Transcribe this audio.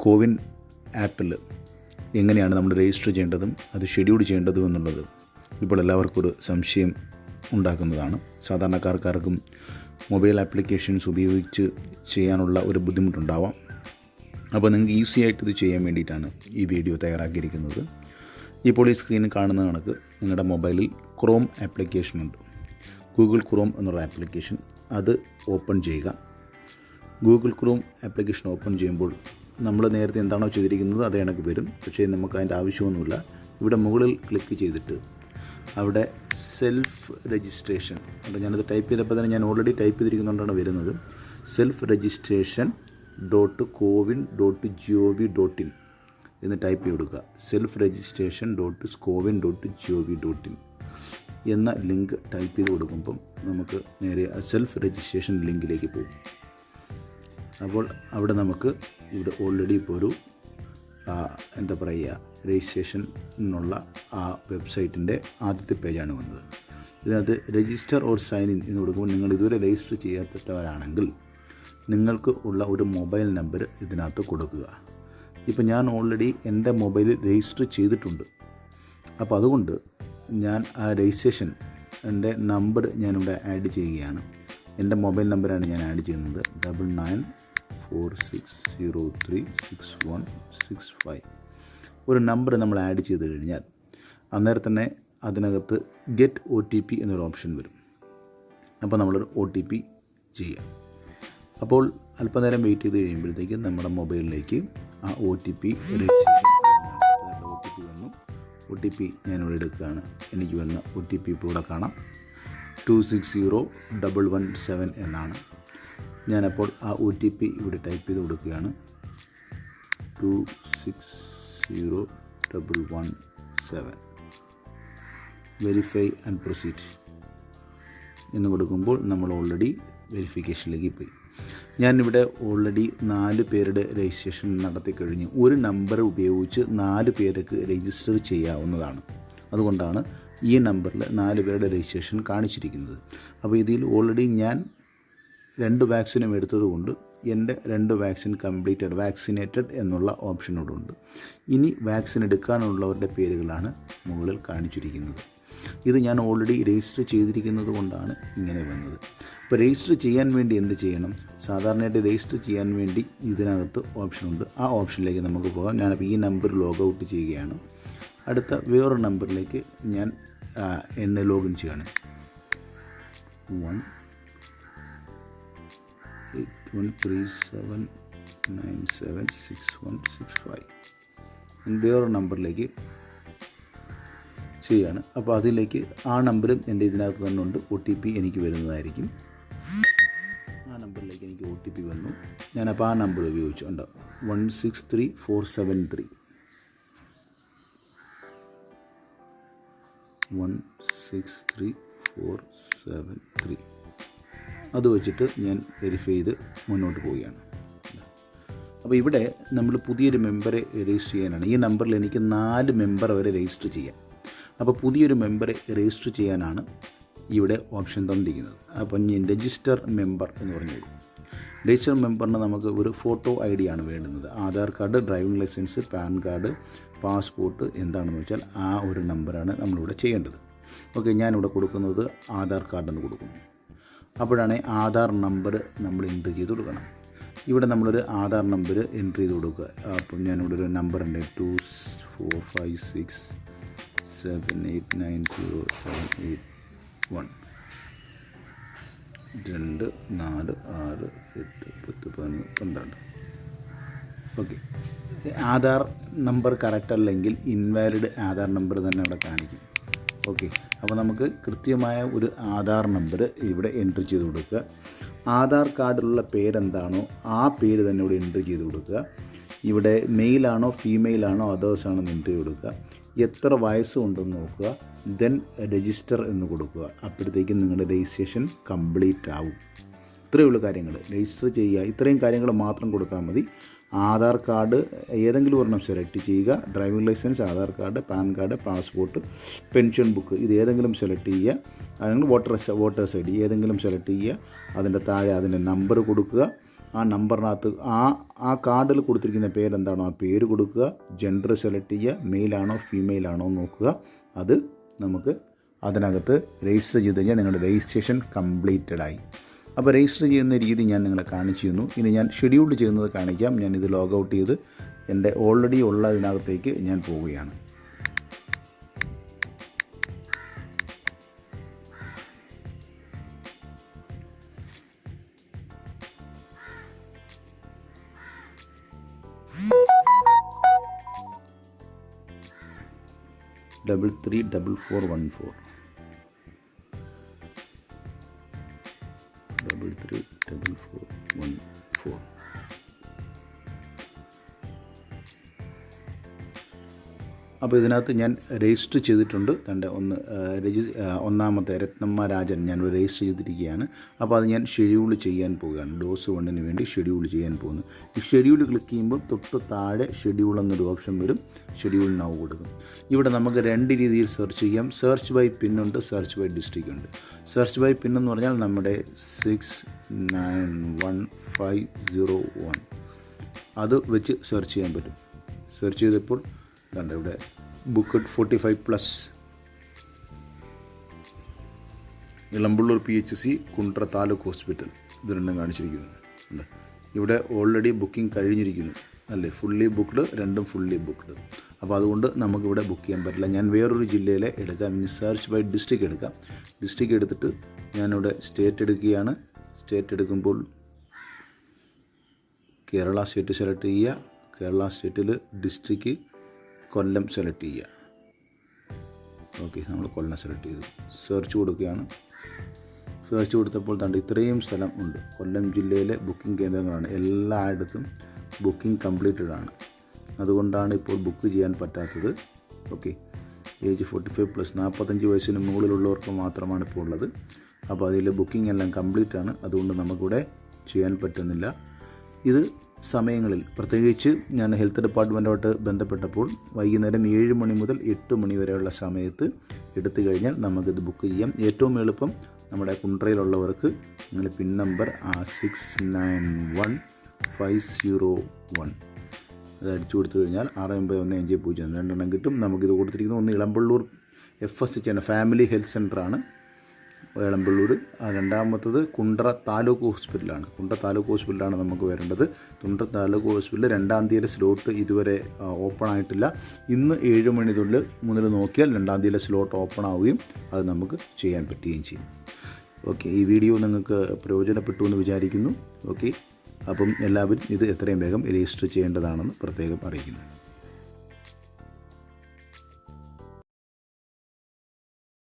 കോവിൻ ആപ്പിൽ എങ്ങനെയാണ് നമ്മൾ രജിസ്റ്റർ ചെയ്യേണ്ടതും അത് ഷെഡ്യൂൾ ചെയ്യേണ്ടതും എന്നുള്ളത് ഇപ്പോൾ എല്ലാവർക്കും ഒരു സംശയം ഉണ്ടാക്കുന്നതാണ്. സാധാരണക്കാർക്കാർക്കും മൊബൈൽ ആപ്ലിക്കേഷൻസ് ഉപയോഗിച്ച് ചെയ്യാനുള്ള ഒരു ബുദ്ധിമുട്ടുണ്ടാവാം. അപ്പോൾ നിങ്ങൾക്ക് ഈസി ആയിട്ട് ഇത് ചെയ്യാൻ വേണ്ടിയിട്ടാണ് ഈ വീഡിയോ തയ്യാറാക്കിയിരിക്കുന്നത്. ഇപ്പോൾ ഈ സ്ക്രീനിൽ കാണുന്ന കണക്ക് നിങ്ങളുടെ മൊബൈലിൽ ക്രോം ആപ്ലിക്കേഷനുണ്ട്. ഗൂഗിൾ ക്രോം എന്നുള്ള ആപ്ലിക്കേഷൻ അത് ഓപ്പൺ ചെയ്യുക. ഗൂഗിൾ ക്രോം ആപ്ലിക്കേഷൻ ഓപ്പൺ ചെയ്യുമ്പോൾ നമ്മൾ നേരത്തെ എന്താണോ ചെയ്തിരിക്കുന്നത് അതേ കണക്ക് വരും. പക്ഷേ നമുക്ക് അതിൻ്റെ ആവശ്യമൊന്നുമില്ല. ഇവിടെ മുകളിൽ ക്ലിക്ക് ചെയ്തിട്ട് അവിടെ സെൽഫ് രജിസ്ട്രേഷൻ ഉണ്ട്. ഞാനത് ടൈപ്പ് ചെയ്തപ്പോൾ തന്നെ ഞാൻ ഓൾറെഡി ടൈപ്പ് ചെയ്തിരിക്കുന്നതുകൊണ്ടാണ് വരുന്നത്. selfregistration.cowin.gov.in എന്ന് ടൈപ്പ് ചെയ്ത് കൊടുക്കുക. selfregistration.cowin.gov.in എന്ന ലിങ്ക് ടൈപ്പ് ചെയ്ത് കൊടുക്കുമ്പം നമുക്ക് നേരെ സെൽഫ് രജിസ്ട്രേഷൻ ലിങ്കിലേക്ക് പോകും. അപ്പോൾ അവിടെ നമുക്ക് ഇവിടെ ഓൾറെഡി ഇപ്പോൾ ഒരു രജിസ്ട്രേഷനുള്ള ആ വെബ്സൈറ്റിൻ്റെ ആദ്യത്തെ പേജാണ് വന്നത്. ഇതിനകത്ത് രജിസ്റ്റർ ഓർ സൈൻ ഇൻ എന്ന് കൊടുക്കുമ്പോൾ നിങ്ങൾ ഇതുവരെ രജിസ്റ്റർ ചെയ്യാത്തവരാണെങ്കിൽ നിങ്ങൾക്ക് ഉള്ള ഒരു മൊബൈൽ നമ്പർ ഇതിനകത്ത് കൊടുക്കുക. ഇപ്പോൾ ഞാൻ ഓൾറെഡി എൻ്റെ മൊബൈലിൽ രജിസ്റ്റർ ചെയ്തിട്ടുണ്ട്. അപ്പോൾ അതുകൊണ്ട് ഞാൻ ആ രജിസ്ട്രേഷൻ എൻ്റെ നമ്പർ ഞാനിവിടെ ആഡ് ചെയ്യുകയാണ്. എൻ്റെ മൊബൈൽ നമ്പറാണ് ഞാൻ ആഡ് ചെയ്യുന്നത്. 9946036165. ഒരു നമ്പർ നമ്മൾ ആഡ് ചെയ്ത് കഴിഞ്ഞാൽ അന്നേരം തന്നെ അതിനകത്ത് ഗെറ്റ് OTP എന്നൊരു ഓപ്ഷൻ വരും. അപ്പോൾ നമ്മളൊരു OTP ചെയ്യാം. അപ്പോൾ അല്പനേരം വെയിറ്റ് ചെയ്ത് കഴിയുമ്പോഴത്തേക്കും നമ്മുടെ മൊബൈലിലേക്ക് ആ OTP രജിസ്ട്രേഷൻ വന്നു. OTP ഞാനിവിടെ എടുക്കുകയാണ്. എനിക്ക് വന്ന OTP ഇപ്പോൾ ഇവിടെ കാണാം. 260117 എന്നാണ്. ഞാനപ്പോൾ ആ OTP ഇവിടെ ടൈപ്പ് ചെയ്ത് കൊടുക്കുകയാണ്. 260117 വെരിഫൈ ആൻഡ് പ്രൊസീഡ് എന്ന് കൊടുക്കുമ്പോൾ നമ്മൾ ഓൾറെഡി വെരിഫിക്കേഷനിലേക്ക് പോയി. ഞാനിവിടെ ഓൾറെഡി 4 പേരുടെ രജിസ്ട്രേഷൻ നടത്തി കഴിഞ്ഞു. ഒരു നമ്പർ ഉപയോഗിച്ച് 4 പേർക്ക് രജിസ്റ്റർ ചെയ്യാവുന്നതാണ്. അതുകൊണ്ടാണ് ഈ നമ്പറിൽ 4 പേരുടെ രജിസ്ട്രേഷൻ കാണിച്ചിരിക്കുന്നത്. അപ്പോൾ ഇതിൽ ഓൾറെഡി ഞാൻ 2 വാക്സിനും എടുത്തതുകൊണ്ട് എൻ്റെ 2 വാക്സിൻ വാക്സിനേറ്റഡ് എന്നുള്ള ഓപ്ഷനോടുണ്ട്. ഇനി വാക്സിൻ എടുക്കാനുള്ളവരുടെ പേരുകളാണ് മുകളിൽ കാണിച്ചിരിക്കുന്നത്. ഇത് ഞാൻ ഓൾറെഡി രജിസ്റ്റർ ചെയ്തിരിക്കുന്നത് കൊണ്ടാണ് ഇങ്ങനെ വന്നത്. അപ്പോൾ രജിസ്റ്റർ ചെയ്യാൻ വേണ്ടി എന്ത് ചെയ്യണം? സാധാരണയായിട്ട് രജിസ്റ്റർ ചെയ്യാൻ വേണ്ടി ഇതിനകത്ത് ഓപ്ഷനുണ്ട്. ആ ഓപ്ഷനിലേക്ക് നമുക്ക് പോകാം. ഞാനപ്പോൾ ഈ നമ്പർ ലോഗ് ഔട്ട് ചെയ്യുകയാണ്. അടുത്ത വേറൊരു നമ്പറിലേക്ക് ഞാൻ എന്നെ ലോഗിൻ ചെയ്യണം. 18137976165 വേറൊരു നമ്പറിലേക്ക് ചെയ്യാണ്. അപ്പോൾ അതിലേക്ക് ആ നമ്പറും എൻ്റെ ഇതിനകത്ത് തന്നെ ഉണ്ട്. OTP എനിക്ക് വരുന്നതായിരിക്കും. ആ നമ്പറിലേക്ക് എനിക്ക് OTP വന്നു. ഞാനപ്പോൾ ആ നമ്പർ ഉപയോഗിച്ചു. ഉണ്ടോ 163473 163 അത് വെച്ചിട്ട് ഞാൻ വെരിഫൈ ചെയ്ത് മുന്നോട്ട് പോവുകയാണ്. അപ്പോൾ ഇവിടെ നമ്മൾ പുതിയൊരു മെമ്പറെ രജിസ്റ്റർ ചെയ്യാനാണ്. ഈ നമ്പറിൽ എനിക്ക് 4 മെമ്പർ വരെ രജിസ്റ്റർ ചെയ്യാം. അപ്പോൾ പുതിയൊരു മെമ്പറെ രജിസ്റ്റർ ചെയ്യാനാണ് ഇവിടെ ഓപ്ഷൻ തന്നിരിക്കുന്നത്. അപ്പം ഞാൻ രജിസ്റ്റർ മെമ്പർ എന്ന് പറഞ്ഞു. രജിസ്റ്റർ മെമ്പറിന് നമുക്ക് ഒരു ഫോട്ടോ ID ആണ് വേണ്ടുന്നത്. Aadhaar card, driving licence, PAN card, passport എന്താണെന്ന് വെച്ചാൽ ആ ഒരു നമ്പറാണ് നമ്മളിവിടെ ചെയ്യേണ്ടത്. ഓക്കെ, ഞാനിവിടെ കൊടുക്കുന്നത് ആധാർ കാർഡെന്ന് കൊടുക്കുന്നു. അപ്പോഴാണ് ആധാർ നമ്പർ നമ്മൾ എൻട്രി ചെയ്ത് കൊടുക്കണം. ഇവിടെ നമ്മളൊരു ആധാർ നമ്പർ എൻട്രി ചെയ്ത് കൊടുക്കുക. അപ്പം ഞാനിവിടെ ഒരു നമ്പറുണ്ട് 2456789071 2 4 6 8 10 11 12. ഓക്കെ, ആധാർ നമ്പർ കറക്റ്റ് അല്ലെങ്കിൽ ഇൻവാലിഡ് ആധാർ നമ്പർ തന്നെ അവിടെ കാണിക്കും. ഓക്കെ, അപ്പോൾ നമുക്ക് കൃത്യമായ ഒരു ആധാർ നമ്പർ ഇവിടെ എൻട്രി ചെയ്ത് കൊടുക്കുക. ആധാർ കാർഡിലുള്ള പേരെന്താണോ ആ പേര് തന്നെ ഇവിടെ എൻട്രി ചെയ്ത് കൊടുക്കുക. ഇവിടെ മെയിലാണോ ഫീമെയിലാണോ അതേഴ്സാണോ എന്ന് എൻട്രി ചെയ്ത് കൊടുക്കുക. എത്ര വയസ്സുണ്ടെന്ന് നോക്കുക. ദെൻ രജിസ്റ്റർ എന്ന് കൊടുക്കുക. അപ്പോഴത്തേക്കും നിങ്ങളുടെ രജിസ്ട്രേഷൻ കംപ്ലീറ്റ് ആവും. ഇത്രയേ ഉള്ളൂ കാര്യങ്ങൾ. രജിസ്റ്റർ ചെയ്യുക, ഇത്രയും കാര്യങ്ങൾ മാത്രം കൊടുത്താൽ മതി. ആധാർ കാർഡ് ഏതെങ്കിലും ഒരെണ്ണം സെലക്ട് ചെയ്യുക. Driving licence, Aadhaar card, PAN card, passport, pension book ഇത് ഏതെങ്കിലും സെലക്ട് ചെയ്യുക. അല്ലെങ്കിൽ വോട്ടേഴ്സ് ID ഏതെങ്കിലും സെലക്ട് ചെയ്യുക. അതിൻ്റെ താഴെ അതിൻ്റെ നമ്പർ കൊടുക്കുക. ആ നമ്പറിനകത്ത് ആ കാർഡിൽ കൊടുത്തിരിക്കുന്ന പേരെന്താണോ ആ പേര് കൊടുക്കുക, ജെൻഡർ സെലക്ട് ചെയ്യുക, മെയിലാണോ ഫീമെയിലാണോ നോക്കുക. അത് നമുക്ക് അതിനകത്ത് രജിസ്റ്റർ ചെയ്ത് കഴിഞ്ഞാൽ നിങ്ങളുടെ രജിസ്ട്രേഷൻ കംപ്ലീറ്റഡ് ആയി. അപ്പോൾ രജിസ്റ്റർ ചെയ്യുന്ന രീതി ഞാൻ നിങ്ങളെ കാണിച്ചു തന്നു. ഇനി ഞാൻ ഷെഡ്യൂൾ ചെയ്യുന്നത് കാണിക്കാം. ഞാനിത് ലോഗൗട്ട് ചെയ്ത് എൻ്റെ ഓൾറെഡി ഉള്ളതിനകത്തേക്ക് ഞാൻ പോവുകയാണ്. ഡബിൾ 34414 34414. അപ്പോൾ ഇതിനകത്ത് ഞാൻ രജിസ്റ്റർ ചെയ്തിട്ടുണ്ട്. തൻ്റെ ഒന്നാമത്തെ രത്നമ്മ രാജൻ ഞാൻ രജിസ്റ്റർ ചെയ്തിരിക്കുകയാണ്. അപ്പോൾ അത് ഞാൻ ഷെഡ്യൂൾ ചെയ്യാൻ പോവുകയാണ്. ഡോസ് 1 വേണ്ടി ഷെഡ്യൂൾ ചെയ്യാൻ പോകുന്നു. ഈ ഷെഡ്യൂൾ ക്ലിക്ക് ചെയ്യുമ്പോൾ തൊട്ട് താഴെ ഷെഡ്യൂൾ എന്നൊരു ഓപ്ഷൻ വരും. ഷെഡ്യൂൾ നൗ കൊടുക്കും. ഇവിടെ നമുക്ക് 2 രീതിയിൽ സെർച്ച് ചെയ്യാം. സെർച്ച് ബൈ പിൻ ഉണ്ട്, സെർച്ച് ബൈ ഡിസ്ട്രിക്റ്റ് ഉണ്ട്. സെർച്ച് ബൈ പിൻ എന്ന് പറഞ്ഞാൽ നമ്മുടെ 691501 അത് വെച്ച് സെർച്ച് ചെയ്യാൻ പറ്റും. സെർച്ച് ചെയ്തപ്പോൾ കണ്ട ഇവിടെ booked 45+, Elampalloor PHC, Kundara taluk hospital, ഇത് രണ്ടും കാണിച്ചിരിക്കുന്നു. ഇവിടെ ഓൾറെഡി ബുക്കിംഗ് കഴിഞ്ഞിരിക്കുന്നു അല്ലേ, ഫുള്ളി ബുക്ക്ഡ്, രണ്ടും ഫുള്ളി ബുക്ക്ഡ്. അപ്പോൾ അതുകൊണ്ട് നമുക്കിവിടെ ബുക്ക് ചെയ്യാൻ പറ്റില്ല. ഞാൻ വേറൊരു ജില്ലയിലെ എടുക്കാം. ഇനി സെർച്ച് ബൈ ഡിസ്ട്രിക്റ്റ് എടുക്കാം. ഡിസ്ട്രിക്റ്റ് എടുത്തിട്ട് ഞാനിവിടെ സ്റ്റേറ്റ് എടുക്കുകയാണ്. സ്റ്റേറ്റ് എടുക്കുമ്പോൾ കേരള സ്റ്റേറ്റ് സെലക്ട് ചെയ്യുക. കേരള സ്റ്റേറ്റിൽ ഡിസ്ട്രിക്റ്റ് കൊല്ലം സെലക്ട് ചെയ്യുക. ഓക്കെ, നമ്മൾ കൊല്ലം സെലക്ട് ചെയ്തു. സെർച്ച് കൊടുക്കുകയാണ്. സെർച്ച് കൊടുത്തപ്പോൾ കണ്ട് ഇത്രയും സ്ഥലം ഉണ്ട്. കൊല്ലം ജില്ലയിലെ ബുക്കിംഗ് കേന്ദ്രങ്ങളാണ്. എല്ലായിടത്തും ബുക്കിംഗ് കംപ്ലീറ്റഡ് ആണ്. അതുകൊണ്ടാണ് ഇപ്പോൾ ബുക്ക് ചെയ്യാൻ പറ്റാത്തത്. ഓക്കെ, ഏജ് 45+, 45 വയസ്സിന് മുകളിലുള്ളവർക്ക് മാത്രമാണ് ഇപ്പോൾ ഉള്ളത്. അപ്പോൾ അതിൽ ബുക്കിംഗ് എല്ലാം കംപ്ലീറ്റ് ആണ്. അതുകൊണ്ട് നമുക്കിവിടെ ചെയ്യാൻ പറ്റുന്നില്ല. ഇത് സമയങ്ങളിൽ പ്രത്യേകിച്ച് ഞാൻ ഹെൽത്ത് ഡിപ്പാർട്ട്മെൻറ്റുമായിട്ട് ബന്ധപ്പെട്ടപ്പോൾ വൈകുന്നേരം 7 മണി മുതൽ 8 മണി വരെയുള്ള സമയത്ത് എടുത്തു കഴിഞ്ഞാൽ നമുക്കിത് ബുക്ക് ചെയ്യാം. ഏറ്റവും എളുപ്പം നമ്മുടെ കുണ്ട്രയിലുള്ളവർക്ക് നിങ്ങൾ പിൻ നമ്പർ 691501 അത് അടിച്ചു കൊടുത്തു കഴിഞ്ഞാൽ 691502 രണ്ടെണ്ണം കിട്ടും. നമുക്കിത് കൊടുത്തിരിക്കുന്നത് ഒന്ന് ഇളമ്പള്ളൂർ FSH ആണ്, ഫാമിലി ഹെൽത്ത് സെൻ്ററാണ് ഇളമ്പള്ളൂർ. രണ്ടാമത്തത് കുണ്ട്ര താലൂക്ക് ഹോസ്പിറ്റലാണ്. കുണ്ട്ര താലൂക്ക് ഹോസ്പിറ്റലാണ് നമുക്ക് വരേണ്ടത്. കുണ്ട്ര താലൂക്ക് ഹോസ്പിറ്റൽ 2-ാം തീയതി സ്ലോട്ട് ഇതുവരെ ഓപ്പൺ ആയിട്ടില്ല. ഇന്ന് 7 മണി മുതൽ നോക്കിയാൽ 2-ാം തീയതി സ്ലോട്ട് ഓപ്പൺ ആവുകയും അത് നമുക്ക് ചെയ്യാൻ പറ്റുകയും ചെയ്യും. ഓക്കെ, ഈ വീഡിയോ നിങ്ങൾക്ക് പ്രയോജനപ്പെട്ടു എന്ന് വിചാരിക്കുന്നു. ഓക്കെ, അപ്പം എല്ലാവരും ഇത് എത്രയും വേഗം രജിസ്റ്റർ ചെയ്യേണ്ടതാണെന്ന് പ്രത്യേകം അറിയിക്കുന്നു.